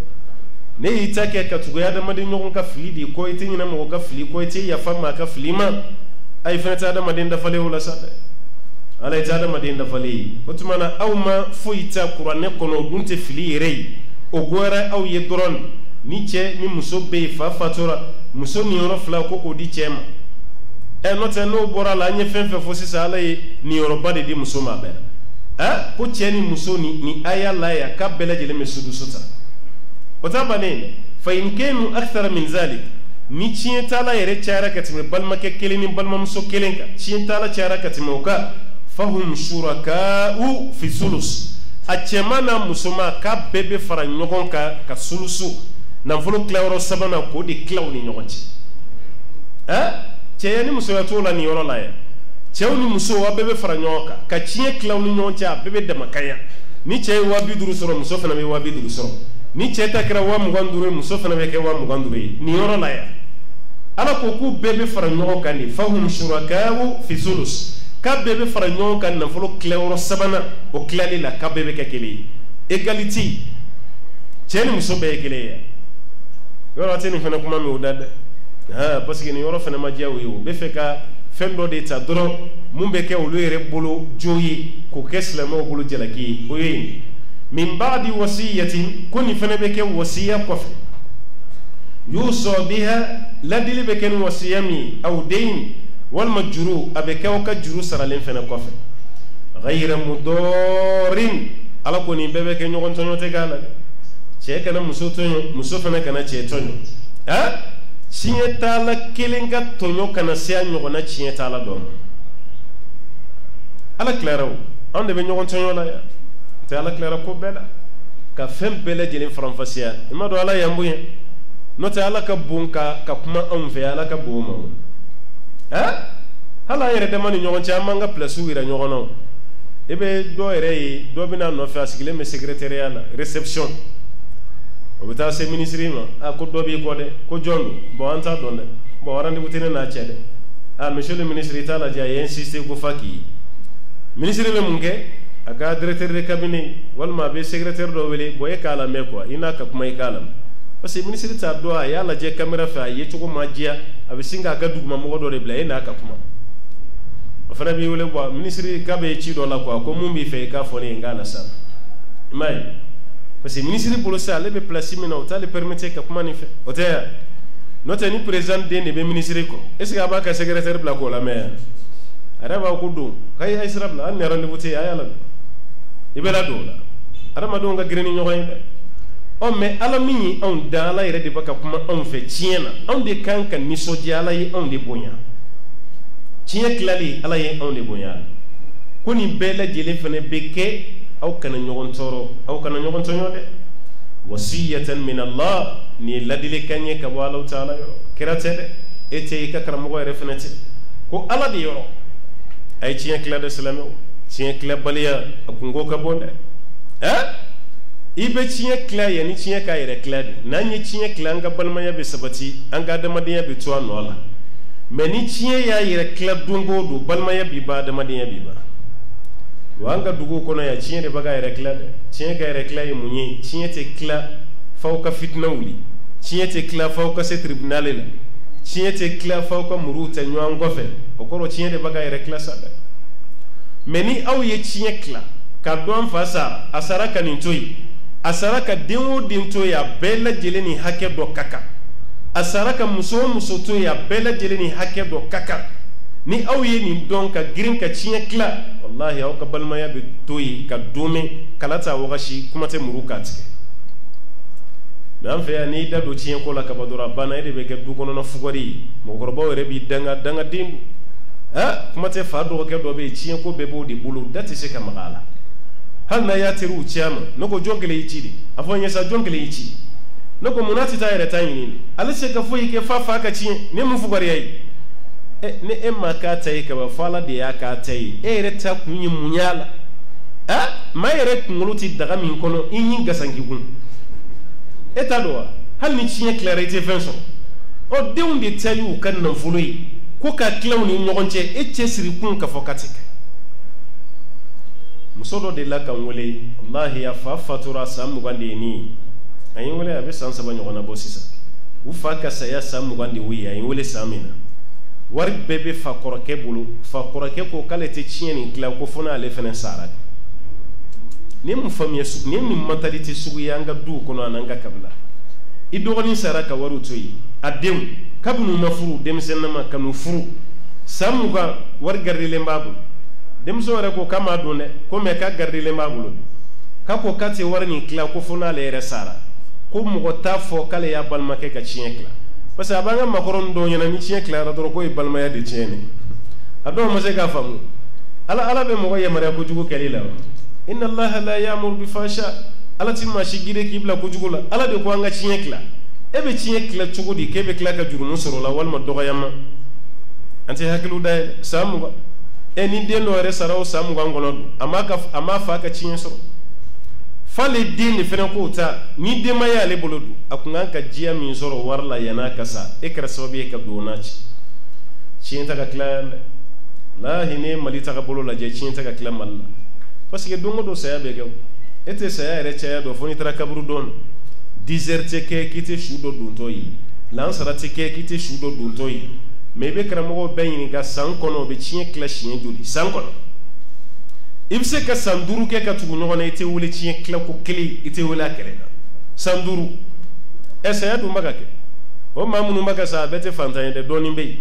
A: ne y'i ta kɛ ka tugu adamaden ɲɔgɔn ka fili de ko i tɛ ɲinɛ mɔgɔ ka fili ko i tɛ yafa maa ka fili ma ayi fɛnɛ tɛ adamaden dafalen o la sa dɛ ala ye tɛ adamaden dafalen ye o tuma na aw ma foyi ta kuranɛ kɔnɔ o dun tɛ fili yɛrɛ ye o goyara aw ye dɔrɔn ni cɛ ni muso bɛ yen fa fatura muso niyɔrɔ fila ko k'o di cɛ ma n'o tɛ n'o bɔra la an ye fɛn fɛn fɔ sisan ala ye niyɔrɔba de di muso ma bɛɛ ko cɛ ni muso ni aya la ya k'a bɛɛ lajɛlen bɛ sudusu ta o t'a bannen dɛ fa in kanu akthara min zalik ni tiɲɛ t'ala yɛrɛ cayara ka tɛmɛ balimakɛ kelen ni balimamuso kelen kan tiɲɛ t'ala cayara ka tɛmɛ o kan fahum shuraka'u fi sulus a cɛman n'a musoman k'a bɛɛ bɛ fara ɲɔgɔn kan ka sulusu nafolo tilayɔrɔ sabanan k'o de tila u ni ɲɔgɔn cɛ cɛya ni musoya t'o la nin yɔrɔ la yan cɛw ni musow a bɛɛ bɛ fara ɲɔgɔn kan ka tiɲɛ tila u ni ɲɔgɔn cɛ a bɛɛ bɛ damakanya ni cɛ ye 250 sɔrɔ muso fana bɛ 250 sɔrɔ ni cɛ ta kɛra 225 ye muso fana bɛ kɛ 225 ye nin yɔrɔ la yan ala ko k'u bɛɛ bɛ fara ɲɔgɔn kan de fahum shuraka'u fi sulus k'a bɛɛ bɛ fara ɲɔgɔn kan nafolo tilayɔrɔ sabanan o tilali la k'a bɛɛ bɛ kɛ kelen ye égalité cɛ ni muso bɛɛ ye kelen ye yɔrɔ a tɛ nin fana kuma min o da dɛ parce que nin yɔrɔ fana ma diya o ye o bɛ fɛ ka fɛn dɔ de ta dɔrɔn mun bɛ kɛ olu yɛrɛ bolo jo ye k'o kɛ silamɛw bolo jalaki ye o ye min ba'di wasiyatin ko nin fana bɛ kɛ wasiya kɔfɛ yusa biha ladili bɛ kɛ ni wasiya min aw den walima juru a bɛ kɛ aw ka juru saralen fana kɔfɛ ghayra mudarin ala ko nin bɛɛ bɛ kɛ ɲɔgɔn tɔɲɔ tɛ k'a la dɛ cɛ kana muso tɔɲɔ muso fana kana cɛ tɔɲɔ tiɲɛ t'a la kelen ka tɔɲɔ kana se a ɲɔgɔnna tiɲɛ t'a la dɔn ala tilara o anw de bɛ ɲɔgɔn tɔɲɔ la yan tɛ ala tilara ko bɛɛ la ka fɛn bɛɛ lajɛlen faranfasiya i ma dɔn ala y'an bonya n'o tɛ ala ka bon ka kuma anw fɛ ala ka bon o ma o hali an yɛrɛ dama ni ɲɔgɔn cɛ an b'an ka pilasiw yira ɲɔgɔn na o i bɛ dɔ yɛrɛ ye dɔ bɛna nɔfɛ a sigilen bɛ secrétariat la réception o bɛ taa se ministre ma ko dɔ b'i kɔ dɛ ko jɔn don bon an t'a dɔn dɛ bon rendez-vous tɛ ne n'a cɛ dɛ monsieur le ministre i t'a lajɛ a ye insisté ko f'a k'i ye ministre bɛ mun kɛ a ka directeur de cabinet walima a bɛ secrétaire dɔ wele bon e k'a lamɛn quoi i n'a ka kuma i k'a lamɛn parce que ministre t'a dɔn a y'a lajɛ caméra fɛ a ye cogo ma diya a bɛ sin k'a ka dugumamɔgɔ dɔ de bila e n'a ka kuma o fana b'i wele quoi ministre k'a bɛ ci dɔ la quoi ko mun b'i fɛ i k'a fɔ ne ye n k'a la sa i m'a ye parce que ministre bolo sa ale bɛ place min na o t'ale permettre ka kuma nin fɛ o tɛ yan n'o tɛ ni président den de bɛ ministre kɔ est ce que a b'a ka secrétaire bila k'o lamɛn yan a yɛrɛ b'a ko don k'a ye a ye sira bila hali ni rendez-vous tɛ yen a y'a lamɛn i bɛ ladon o la adamadenw ka girin ni ɲɔgɔn ye dɛ ɔ mais ala min ye anw dan ala yɛrɛ de bɛ ka kuma anw fɛ tiɲɛ na anw de kan ka nisɔndiya ala ye anw de bonya tiɲɛ tilali ala ye anw de bonya ko nin bɛɛ lajɛlen fana bɛ kɛ aw kana ɲɔgɔn tɔɔrɔ aw kana ɲɔgɔn tɔɲɔ dɛ wasiyatan min Allah ni ye ladilikan ye ka bɔ Alahu Taala yɔrɔ kira tɛ dɛ e tɛ i ka karamɔgɔ yɛrɛ fana tɛ ko ala de yɔrɔ a ye tiɲɛ tila dɛ silamɛw tiɲɛ tilabaliya a kungo ka bon dɛ i bɛ tiɲɛ tila yanni tiɲɛ k'a yɛrɛ tila de n'an ye tiɲɛ tila an ka balimaya bɛ sabati an ka adamadenya bɛ to a nɔ la mais ni tiɲɛ y'a yɛrɛ tila don o don balimaya b'i ban adamadenya b'i ban wa an ka duguw kɔnɔ yan tiɲɛ de bɛ ka yɛrɛ tila dɛ tiɲɛ ka yɛrɛ tila ye mun ye tiɲɛ tɛ tila f'aw ka fitina wuli tiɲɛ tɛ tila f'aw ka se tribunal la tiɲɛ tɛ tila f'aw ka muruw ta ɲɔgɔn kɔfɛ o kɔrɔ tiɲɛ de bɛ ka yɛrɛ tila sa dɛ mais ni aw ye tiɲɛ tila ka dɔn fa sara a sara ka nin to yen a sara ka den o den to yen a bɛɛ lajɛlen ni hakɛ dɔ ka kan a sara ka muso o muso to yen a bɛɛ lajɛlen ni hakɛ dɔ ka kan ni aw ye nin dɔn ka girin ka tiɲɛ tila wallahi aw ka balimaya bɛ to yen ka dome kala ta wagasi kuma tɛ muru k'a tigɛ mais an fɛ yan n'i da don tiɲɛ ko la kaba dɔrɔn a banna e de bɛ kɛ du kɔnɔna fugari ye mɔgɔkɔrɔbaw yɛrɛ b'i dangaden don kuma tɛ fa dɔgɔkɛ dɔ bɛ yen tiɲɛ ko bɛɛ b'o de bolo da tɛ se ka maga a la hali n'a y'a teriw ci a ma ne ko jɔn kelen y'i ci de a fɔ n ye sa jɔn kelen y'i ci ne ko munna tɛ taa yɛrɛ ta ɲini de ale se ka foyi kɛ fa ka tiɲɛ ne mun fugariya ye ni e ma k'a ta ye kaba fɔ ala de y'a k'a ta ye e yɛrɛ ta kun ye mun y'a la maa yɛrɛ kunkolo tɛ daga min kɔnɔ i ɲi gasangi kun e t'a dɔn wa hali ni tiɲɛ tilara i tɛ fɛn sɔrɔ ɔ denw de ta y'u ka nafolo ye ko ka tilaw ni ɲɔgɔn cɛ e cɛ siri kun ka fɔ ka tɛ kɛ muso dɔ de la ka n wele wallahi a fa fatura san 20 de ye nin ye a ye n wele a bɛ san 3 ɲɔgɔn na bɔ sisan u fa ka saya san 20 de y'u ye a ye n wele san min na wari bɛɛ bɛ fa kɔrɔkɛ bolo fa kɔrɔkɛ ko k'ale tɛ tiɲɛ nin tila ko fo n'ale fana sara ni mun faamuya sugu ni nin mentalité sugu ye an ka duw kɔnɔ ani an ka kabila i dɔgɔnin sara ka wariw to yen a denw kabini u ma furu denmisɛnnin ma ka n'u furu san 20 wari garidilen b'a bolo denmuso yɛrɛ ko k'a m'a dɔn dɛ ko mais k'a garidilen b'a bolo k'a ko k'a tɛ wari nin tila ko fo n'ale yɛrɛ sara ko mɔgɔ t'a fɔ k'ale y'a balimakɛ ka tiɲɛ tila parce que a b'an ka makɔrɔni dɔw ɲɛna ni tiɲɛ tilara dɔrɔn ko ye balimaya de tiɲɛ ne a dɔw ma se k'a faamu ala bɛ mɔgɔ yamaruya kojugu kɛli la inna allaha la ya'muru bi fahsha ala ti maa si gire k'i bila kojugu la ala de ko an ka tiɲɛ tila e bɛ tiɲɛ tila cogo di k'e bɛ tila ka jurumu sɔrɔ la walima dɔgɔyama an tɛ hakiliw dayɛlɛ san 20 ni den dɔ yɛrɛ sara o san 20 kɔnɔ a m'a fa ka tiɲɛ sɔrɔ f'ale den de fana k'o ta ni denbaya y'ale bolo dun a kun kan ka diya min sɔrɔ wari la yan'a ka sa e kɛra sababu ye ka don o n'a ci tiɲɛ ta ka tila yan dɛ lahi ne mali ta ka bolo lajɛ tiɲɛ ta ka tila mali la parce que don o don saya bɛ kɛ o e tɛ saya yɛrɛ caya dɔn fo n'i taara kaburu dɔn 10 heures tɛ kɛ k'i tɛ su dɔ dontɔ ye lansara tɛ kɛ k'i tɛ su dɔ dontɔ ye mais i bɛ karamɔgɔw bɛɛ ɲininka san kɔnɔ o bɛ tiɲɛ tila siɲɛ joli san kɔnɔ i bɛ se ka san 5 kɛ ka tugu ɲɔgɔn na i tɛ wele tiɲɛ tila ko kelen i tɛ wele a kɛlɛ la san 5 saya dun bɛ ka kɛ o maa minnu bɛ ka sa a bɛɛ tɛ fantan ye dɛ dɔɔnin bɛ yen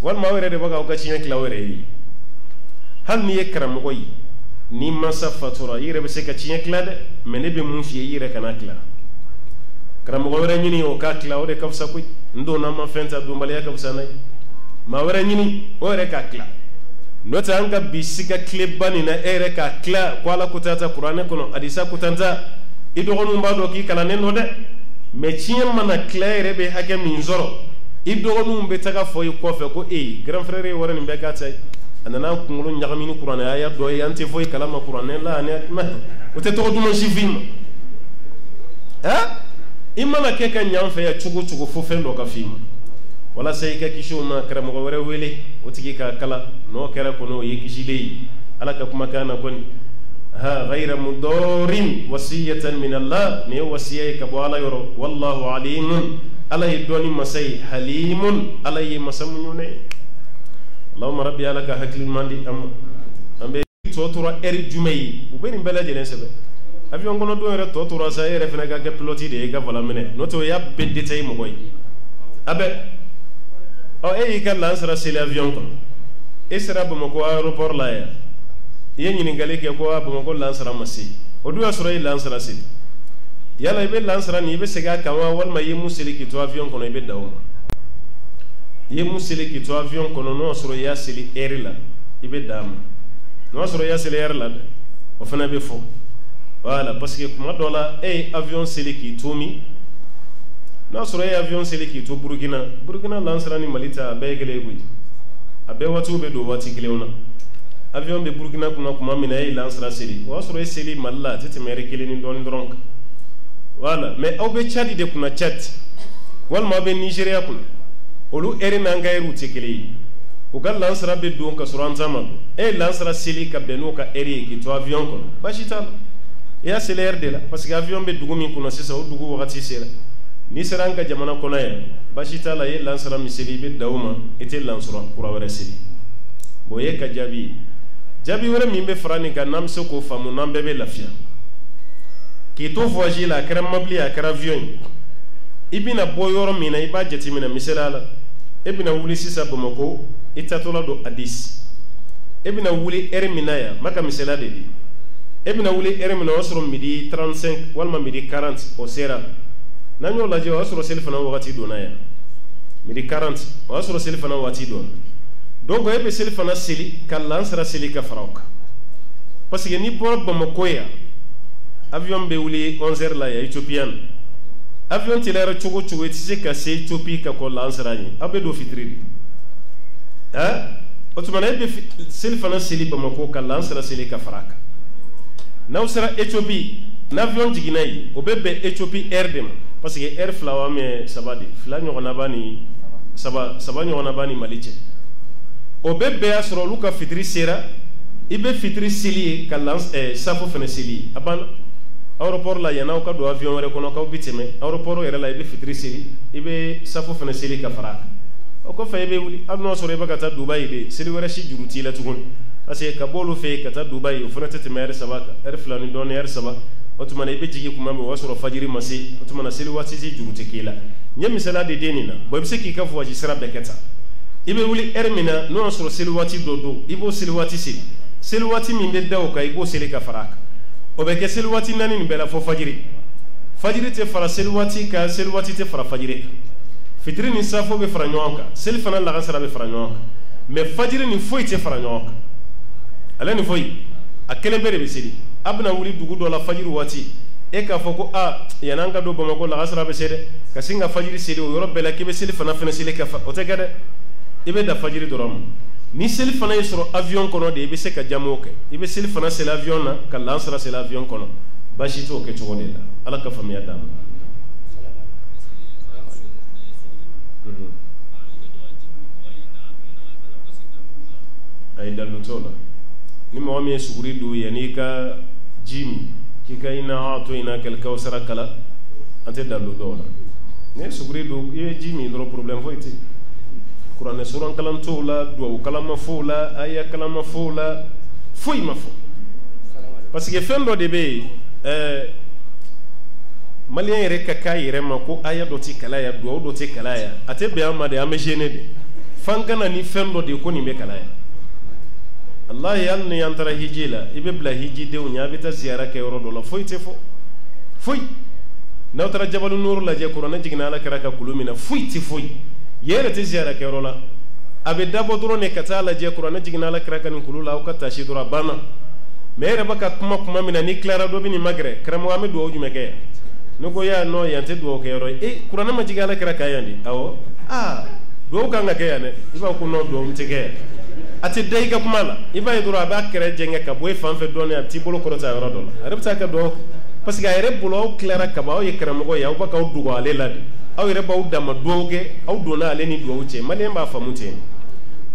A: walima aw yɛrɛ de bɛ k'aw ka tiɲɛ tila aw yɛrɛ ye hali n'i ye karamɔgɔ ye ni mansa fatura i yɛrɛ bɛ se ka tiɲɛ tila dɛ mais ne bɛ mun f'i ye i yɛrɛ kana tila karamɔgɔ wɛrɛ ɲini o k'a tila o de ka fisa koyi n donna ma fɛn ta donbaliya ka fisa n'a ye maa wɛrɛ ɲini o yɛrɛ k'a tila n'o tɛ an ka bi siga tileba nin na e yɛrɛ k'a tila ko ala ko ta kuranɛ kɔnɔ hadisa ko tanta i dɔgɔninw b'a dɔn k'i kalannen dɔ dɛ mais tiɲɛ mana tila e yɛrɛ bɛ hakɛ min sɔrɔ i dɔgɔninw bɛ taga fɔ i kɔfɛ ko grand frère ye wari nin bɛɛ k'a ta ye a nana kunkolo ɲagami ni kuranɛ a y'a dɔ ye an tɛ foyi kalama kuranɛ la o tɛ tɔgɔ duman si f'i ma i mana kɛ ka ɲan fɛ yan cogo cogo fo fɛn dɔ ka f'i ma walasa i ka kisi o ma karamɔgɔ wɛrɛ wele o tigi k'a kala n'o kɛra kɔni o ye kisilen ye ala ka kumakan na kɔni ghayra mudarin wasiyatan min Allah nin ye wasiya ye ka bɔ ala yɔrɔ wallahu alimun ala ye dɔɔni masa ye halimun ala ye masa muɲunen ye Allahumma rabbi ala ka hakili ɲuman di an ma an bɛ tɔ tora heure jumɛn ye u bɛ nin bɛɛ lajɛlen sɛbɛn avion kɔnɔ don yɛrɛ tɔ tora sa e yɛrɛ fana ka kɛ pilote de ye i ka volant minɛ n'o tɛ o y'a bɛɛ détaillé mɔgɔ ye a bɛ e y'i ka lansara seli avion kɔnɔ e sera Bamakɔ aéroport la yan i ye ɲininkali kɛ ko Bamakɔ lansara ma se o dun y'a sɔrɔ e lansara seli yala i bɛ lansara nin i bɛ segin a kan wa walima i ye mun seli k'i to avion kɔnɔ i bɛ dan o ma i ye mun seli k'i to avion kɔnɔ n'o y'a sɔrɔ i y'a seli heure la i bɛ dan a ma n'o y'a sɔrɔ i y'a seli heure la dɛ o fana bɛ fɔ voilà parce que kuma dɔ la e ye avion seli k'i to min n'a sɔrɔ e ye avion seli k'i to Burkina lansara ni Mali ta a bɛɛ ye kelen ye koyi a bɛɛ waatiw bɛ don waati kelenw na avion bɛ Burkina kunna kuma min na e ye lansara seli o y'a sɔrɔ e seli Mali la a tɛ tɛmɛ heure 1 ni dɔɔnin dɔrɔn kan voilà mais aw bɛ Tchad de kunna Tchad walima aw bɛ Nigéria kunna olu heure n'an ka heure tɛ kelen ye u ka lansara bɛ don ka sɔrɔ an ta ma don e ye lansara seli ka bɛn n'o ka heure ye k'i to avion kɔnɔ baasi t'a la i y'a seli heure de la parce que avion bɛ dugu min kunna sisan o dugu wagati sera n'i sera an ka jamana kɔnɔ yan baasi t'a la i ye lansara min seli i bɛ dan o ma i tɛ lansara kura wɛrɛ seli bon o ye ka jaabi ye jaabi wɛrɛ min bɛ fara nin kan n'an bɛ se k'o faamu n'an bɛɛ bɛ lafiya k'i to voyage la a kɛra mobili a kɛra avion ye i bɛna bɔ yɔrɔ min na i b'a jateminɛ misaliya la e bɛna wuli sisan Bamakɔ itatola do hadis ebina wuli minaya maka misela de di ebina wuli mina osro midi 35 walma midi 40 o sera nanyo laje osro selfana wakati donaya midi 40 osro selfana wakati don dogo ebe selfana seli kallan sara seli ka farauka parce que ni bor Bamako ya avion be wuli 11h la ya Ethiopian avion tilera chogo chogo tise ka se Ethiopie ka ko lansrani abe do fitri otumana ebe selfana seli Bamako ka lansra seli ka faraka na sera Ethiopie n'avion jiginai obebe Ethiopie erdem parce que air flawa me sabadi fla nyona bani saba nyona bani malice obebe asro luka fitri sera ibe fitri seli ka lans safo fene seli aban aéroport la yana ka do avion wore kono ka biteme aéroport yere la ibe fitri seli ibe safo fene seli ka faraka o ko fa ibe wuli amno soro ibe kata Dubai de seli wore shi juruti la tukun parce que ka bolu fe kata Dubai o fona tete mer sabaka er flani don er sabaka otumana ibe jigi kuma me wasoro fajiri masi otumana seli wati ji juruti kila nye misala de denina bo bise ki ka fo waji sira beketa ibe wuli mina no soro seli wati dodo ibo seli wati seli wati min be daw ka ibo seli ka faraka o be ke seli wati nani ni bela fo fajiri te fara seli wati ka seli wati te fara fajiri fitri ni safo be fara nyonka seli fana la gasara be fara nyonka me fajiri ni foi te fara nyonka ala ni foi akele bere be seli abna wuli dugu do la fajiri wati e ka foko yananga do Bamako la gasara be sede ka singa fajiri seli o yoro bela ke be seli fana seli ka o te gade ibe da fajiri dorom ni seli fana yesro avion kono de ibe se ka jamo ke ibe seli fana seli avion na ka lansara seli avion kono bashi to ke chogode la ala ka famiya dam ay dalu tola ni mo mi suguri du yani ka jimi ki ka ina to ina kel kawsara kala ante dalu dola ne suguri du ye jimi do problem foiti Qur'an suran kalam tola do kalama fola aya kalama fola foi mafo parce que fendo de be malien yere ka kayire mako aya do ti kala ya do ti kala ya ate be amade amejene de fankana ni fendo de ko ni me kala ya Allah ya ni antara hijila ibe bla hiji de unya bita ziyara ke yoro do la foi te fo foi na tara jabalu nur la je Qur'an jigna la karaka kulumina foi ti foi yere te ziyara ke yoro la abe dabo duro ne kata la je Qur'an jigna la karaka ni kulula o kata shi dura bana mere baka kuma mina ni clara do bini magre kramo ame do oju meke nuko ya no yante do ke yoro Qur'an ma jigala karaka yandi awo do ka ngake yane iba ko no do mteke ati dai ka kuma la iba idura ba kere jenge ka boy fanfe do ne ati bolo ko ta yoro do la arabta ka do parce que ayre bolo clara ka ba o yekramo go ya ba ka du go ale la aw yere ba u dama doge aw do na ale ni do uche male ba famute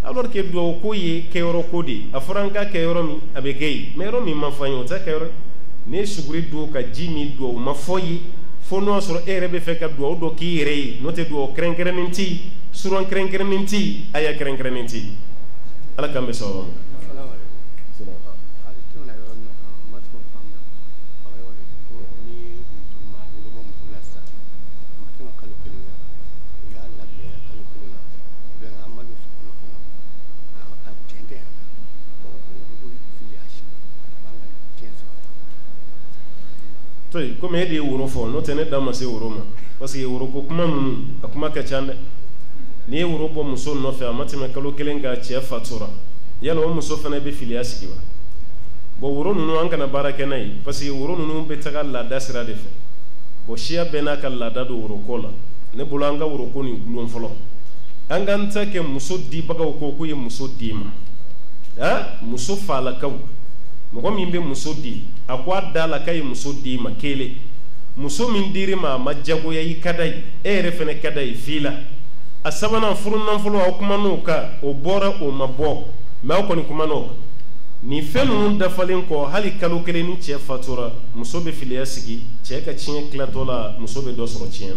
A: alors que do ko yi ke yoro ko di afranka ke yoro mi abegei me yoro mi mafanyo ta ke yoro ne suguri do ka jimi do mafoyi fono soro erebe feka do ki rei note do krenkreninti suron krenkreninti aya krenkreninti ala kambe so toy comme edi wuro fo no tene dama se wuro ma parce que wuro ko kuma mun akuma ka chande ni wuro bo muso no fe amati me kalo kelenga che fatura yalo muso fana be filiasi kiwa bo wuro nunu an kana baraka nay parce que wuro nunu be tagal la dasira de fe bo shia bena kal la dadu wuro kola ne bulanga wuro ko ni gulon folo anganta ke muso di baga ko ko ye muso di ma muso fala kaw mo min be muso di akwa dala kay muso di makele muso min diri ma majago yayi kadai refene kadai fila asabana furun nan folo akuma no ka o bora o mabo ma ko ni kuma no ni fenu dafalen ko hali kalo kele ni che fatura muso be filiya sigi che ka cin klatola muso be do soro cin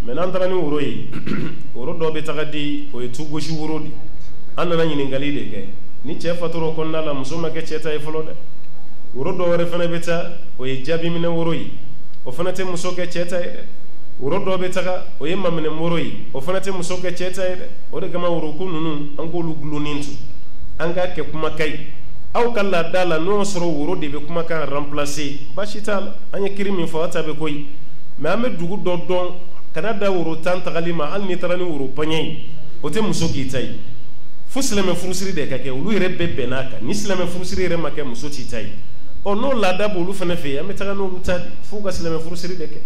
A: menan dara ni woroyi woro do be tagadi o etugo shi worodi anana nyini ngalide ke ni che faturo konna la muso ma ke che tay folo de woro do wore fana beta o jabi mina woroyi o fana te muso ke che tay de woro dɔ bɛ taga o ye maminɛ moro ye o fana tɛ muso kɛ cɛ ta ye dɛ o de kama woro ko ninnu an k'olu gulonnen to an k'a kɛ kumakan ye aw ka laada la n'o sɔrɔ woro de bɛ kumakan remplacer baasi t'a la an ye kiri min fɔ aw ta bɛ ko ye mais an bɛ dugu dɔ dɔn kana da woro tan tagali ma hali n'i taara ni woro paɲɛ ye o tɛ muso k'i ta ye fo silamɛ furusiri de ka kɛ olu yɛrɛ bɛɛ bɛn n'a kan ni silamɛ furusiri yɛrɛ ma kɛ muso t'i ta ye ɔ n'o laada b'olu fana fɛ yen an bɛ taga n'olu ta de f'u ka silamɛ furusiri de kɛ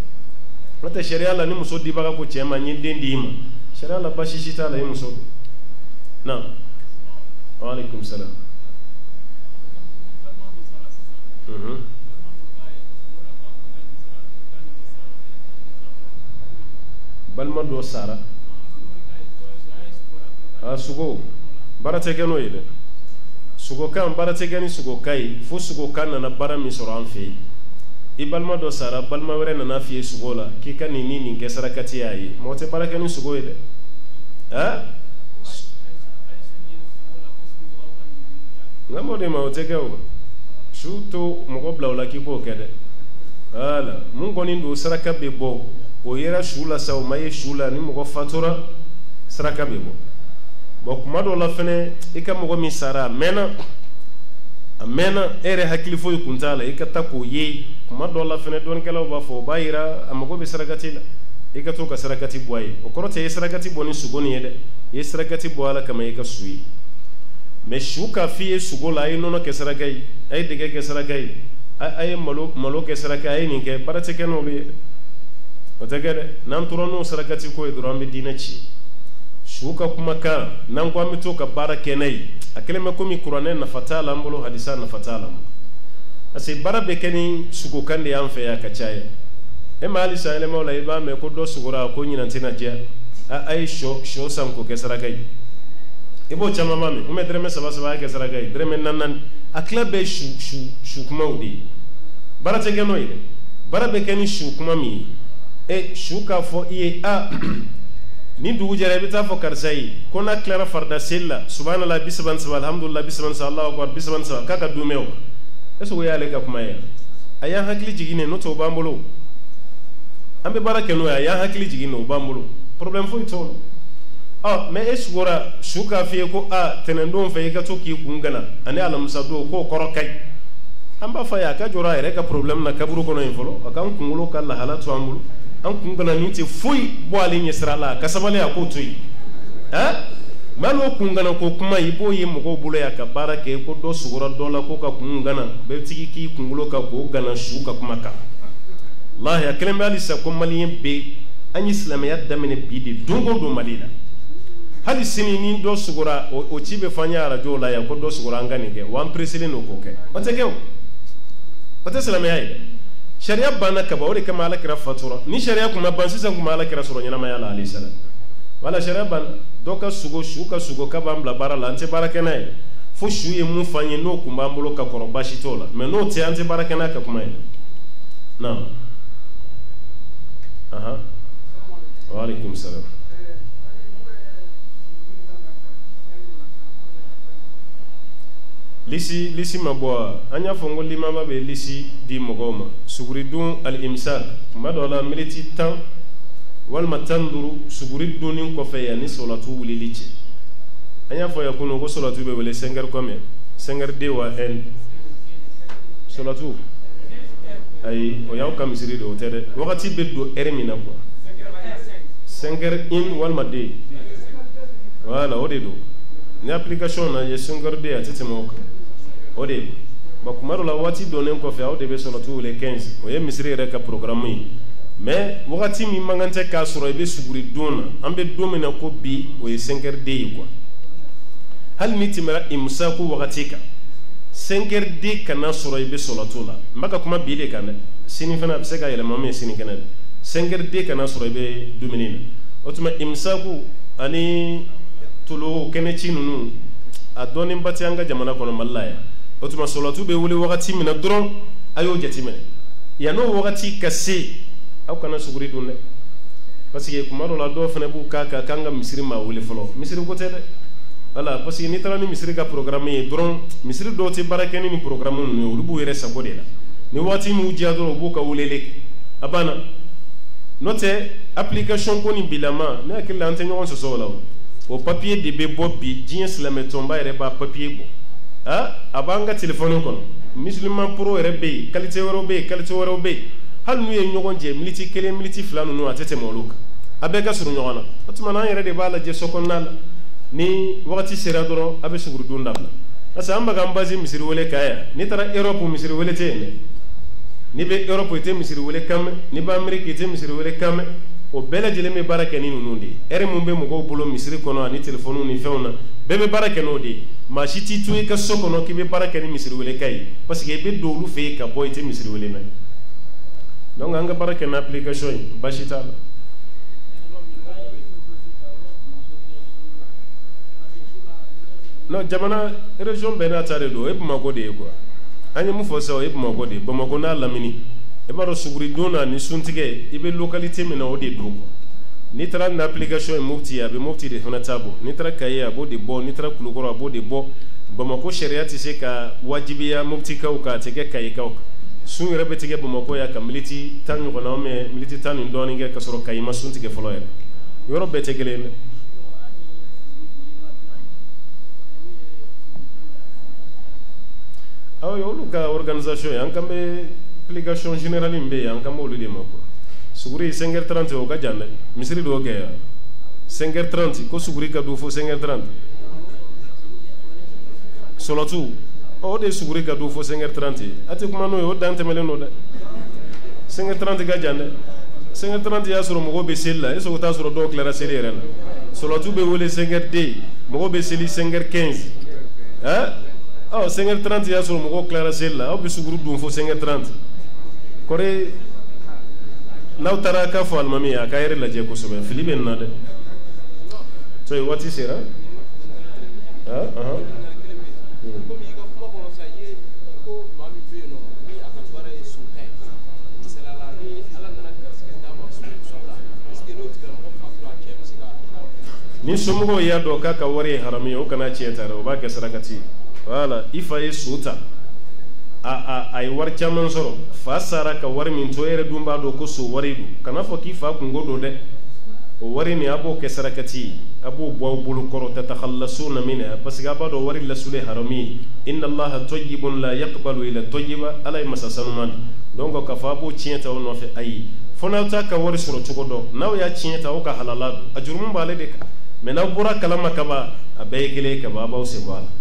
A: n'o tɛ sariya la ni muso dibaga ko cɛ ma n ye den di i ma sariya la baasi si t'a la i muso don na waaleykum salaam balima dɔ sara sugo baara tɛ kɛ n'o ye dɛ sugokan baara tɛ kɛ ni sugokan ye fo sugokan nana baara min sɔrɔ an fɛ yen i balima dɔ sara balima wɛrɛ nana f'i ye sugo la k'i ka nin ni nin kɛ sarakati y'a ye mɔgɔ tɛ baara kɛ ni sugo ye dɛ nka m'o de ma o tɛ kɛ o su to mɔgɔ bila o la k'i k'o kɛ dɛ wala mun kɔni don saraka bɛ bɔ o yera su la sa o ma ye su la ni mɔgɔ fatura saraka bɛ bɔ bon kuma dɔw la fɛnɛ i ka mɔgɔ min sara a mɛnna e yɛrɛ hakili foyi kun t'a la i ka taa k'o ye kuma dɔw la fɛnɛ dɔɔnikɛlaw b'a fɔ o b'a yira a mago bɛ sarakati la i ka to ka sarakati bɔ a ye o kɔrɔ tɛ i ye sarakati bɔ ni sugo nin ye dɛ i ye sarakati bɔ ala kama i ka su ye mais su k'a f'i ye sugo la a ye nɔnɔ kɛ saraka ye a ye dɛgɛ kɛ saraka ye a ye malo kɛ saraka a ye nin kɛ baara tɛ kɛ n'olu ye o tɛ kɛ dɛ n'an tora n'o sarakati ko ye dɔrɔn an bɛ diinɛ ci su ka kumakan n'an ko an bɛ to ka baara kɛ n'a ye a kɛlen bɛ komi kuranɛ nafa t'a la an bolo hadisa nafa t'a la parce que baara bɛ kɛ ni sugokan de y'an fɛ yan ka caya e ma hali san yɛlɛmaw la i b'a mɛn ko dɔ sugora ko ɲinan tɛna diya a ye sɔ san k'o kɛ saraka ye i b'o caman ma mɛn o mɛ dɛrɛmɛ saba saba a ye kɛ saraka ye dɛrɛmɛ naani a tila bɛɛ su kumaw de ye baara tɛ kɛ n'o ye dɛ baara bɛ kɛ ni su kuma min ye su k'a fɔ i ye ni dugu jɛra i bɛ taa fɔ karisa ye ko n'a tilara farida seli la subhanallah 37 alhamdulillah 37 allahu akbar 37 k'a ka dumɛ o est-ce que o y'ale ka kuma ye a y'an hakili jigin n'o tɛ o b'an bolo an bɛ baara kɛ n'o ye a y'an hakili jigin o b'an bolo problème foyi t'o la mais e sugora su k'a f'i ye ko tɛnɛndon fɛ i ka to k'i kun gana ani alamisa don k'o kɔrɔ ka ɲi an b'a fɔ a ye a ka jɔrɔ a yɛrɛ ka problème na kaburu kɔnɔ yen fɔlɔ a k'an kunkolo ka lahala to an bolo an kun gana nin tɛ foyi bɔ ale ɲɛ sira la ka sabali a k'o to yen mais n'o kun gana ko kuma i b'o ye mɔgɔw bolo yan ka baara kɛ ko dɔ sugora dɔ la ko ka kun gana bɛɛ tigi k'i kunkolo ka k'o gana su ka kuma kan wallahi a kɛlen bɛ halisa ko maliyɛn bɛ an ye silamɛya daminɛ bi de don o don Mali la hali sini ni dɔ sugora o ci bɛ fɔ an ye arajo la yan ko dɔ sugora an ka nin kɛ wa an peresilen don k'o kɛ o tɛ kɛ o tɛ silamɛya ye dɛ sariya banna ka ban o de kama alakira fatura ni sariya kun ma ban sisan kun ma alakira sɔrɔ ɲɛnamaya la alayhi salam wala sariya banna dɔ ka sugo su ka sugo ka b'an bila baara la an tɛ baara kɛ n'a ye fo su ye mun f'an ye n'o kun b'an bolo ka kɔrɔ baasi t'o la mais n'o tɛ an tɛ baara kɛ n'a ka kuma ye naam waaleykum salaam lisi ma bɔ an y'a fɔ n ko limama bɛ lisi di mɔgɔw ma suguridun al-imsak tuma dɔw la miniti 10 walima 15 suguri dunni kɔfɛ yan ni solatu wulili cɛ an y'a fɔ yan kunun ko solatu bɛ wele 5 heures kɔmɛ 5 heures de wa n solatu ayi o y'aw ka misiri de o tɛ dɛ wagati bɛ don heure min na quoi 5 heures in walima de voilà o de don ni application na ye 5 heures de a tɛ tɛmɛ o kan o de ba kuma dɔ la waati donnen kɔfɛ aw de bɛ solatu wele 15 o ye misiri yɛrɛ ka programme ye mais wagati min man kan tɛ k'a sɔrɔ i bɛ suguri don na an bɛ don min na ko bi o ye 5 heures de ye quoi hali ni tɛmɛra imsaku wagati kan 5 heures de kana sɔrɔ i bɛ solatu la n bɛ ka kuma bi de kan dɛ sini fana a bɛ se ka yɛlɛma min ye sini kɛnɛ dɛ 5 heures de kana sɔrɔ i bɛ dumuni na o tuma imsaku ani tolo kɛnɛci ninnu a dɔɔnin ba tɛ an ka jamana kɔnɔ Mali la yan o tuma solatu bɛ wele wagati min na dɔrɔn a y'o jateminɛ yan'o wagati ka se aw kana suguri dun dɛ parce que kuma dɔ la dɔw fana b'u k'a kan k'an ka misiri maa wele fɔlɔ misiri ko tɛ dɛ voilà parce que n'i taara ni misiri ka programme ye dɔrɔn misiri dɔw tɛ baara kɛ ni nin programme ninnu ye olu b'u yɛrɛ sago de la ni waati min diya dɔrɔn u b'u ka weleli kɛ a banna note application ko ni bilama ne akilla ante ñogon so so law o papier de be bobbi jien slame tomba ere ba papier bo abanga telephone ko musulman pro ere be qualité woro be hal nu ye ñogon je militi kele militi flanu no atete moluka abega suru ñogona atuma na ere de bala je sokonnal ni wakati sera doro abe suguru dundabla asa amba gambazi misiri wole kaya ni tara Europe misiri wole tene ni be Europe ite misiri wole kam ni ba America ite misiri wole kam o bela jele me baraka ni nundi ere mumbe mo go bolo misiri kono ani telephone ni fewna bebe baraka no di ma shiti tu ka sokono ki be baraka ni misiri wole kay parce que be do lu fe ka boy ite misiri wole me donc anga baraka na application bashita no jamana région benatare do e Bamako de quoi anya mu fo so e Bamako de Bamako na lamini e baro suguri dona ni suntige e be localité mena o de do ni tra na application e mufti ya be mufti de fona tabo ni tra kaye abo de bo ni tra kulukoro abo de bo Bamako sharia ti se ka wajibiya mufti ka ka te ke kaye ka sun rebe te ke Bamako ya ka militi tan ko na me militi tan ndoni ge ka soro kaye ma suntige folo ya yoro be te gele aw yo luka organisation yan kambe application générale mbe yan kambe olu de mako suguri 5h30 o ka janne misiri do ke 5h30 ko suguri ka do fo 5h30 solotu o de suguri ka do fo 5h30 ati kuma no yo dante mele no de 5h30 ka janne 5h30 ya soro mo be sella eso ta soro do clara selere la solotu be wole 5h mo be seli 5h15 oh 5h30 ya sur mo clara sella o bi suguru dum fo 5h30 kore nautara ka fo almami ya kayre la je ko sobe filibe na de so what is it ni somo ya do ka wari harami o kana ciyata o ba ke sarakati wala ifa ye suta ay war chaman soro fa sara ka war min to ere dumba do ko so wari du kana fo ki fa kungo do de o wari ni abo ke sarakati abo bo bulu koro tatakhallasuna minha parce que abado wari la sule harami inna allaha tayyibun la yaqbalu ila tayyiba alay masasanuman donc ka fa bo cienta on no fe ay fona ta ka wari soro chugo do naw ya cienta o ka halala ajurum bale de mais naw bura kalama kaba abaykele kaba baw se bala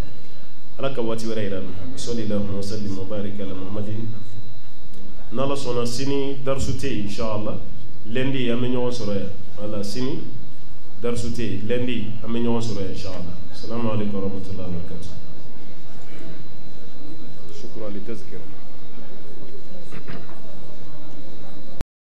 A: ala ka wati wɛrɛ yira sallallahu wa sallim wa barik ala muhammadin n'ala sɔnna sini darsu tɛ yen inshallah lundi an bɛ ɲɔgɔn sɔrɔ yan wala sini darsu tɛ yen lundi an bɛ ɲɔgɔn sɔrɔ yan inshallah assalamu alaikum wa rahmatullahi wa barakatuh shukran li tazkira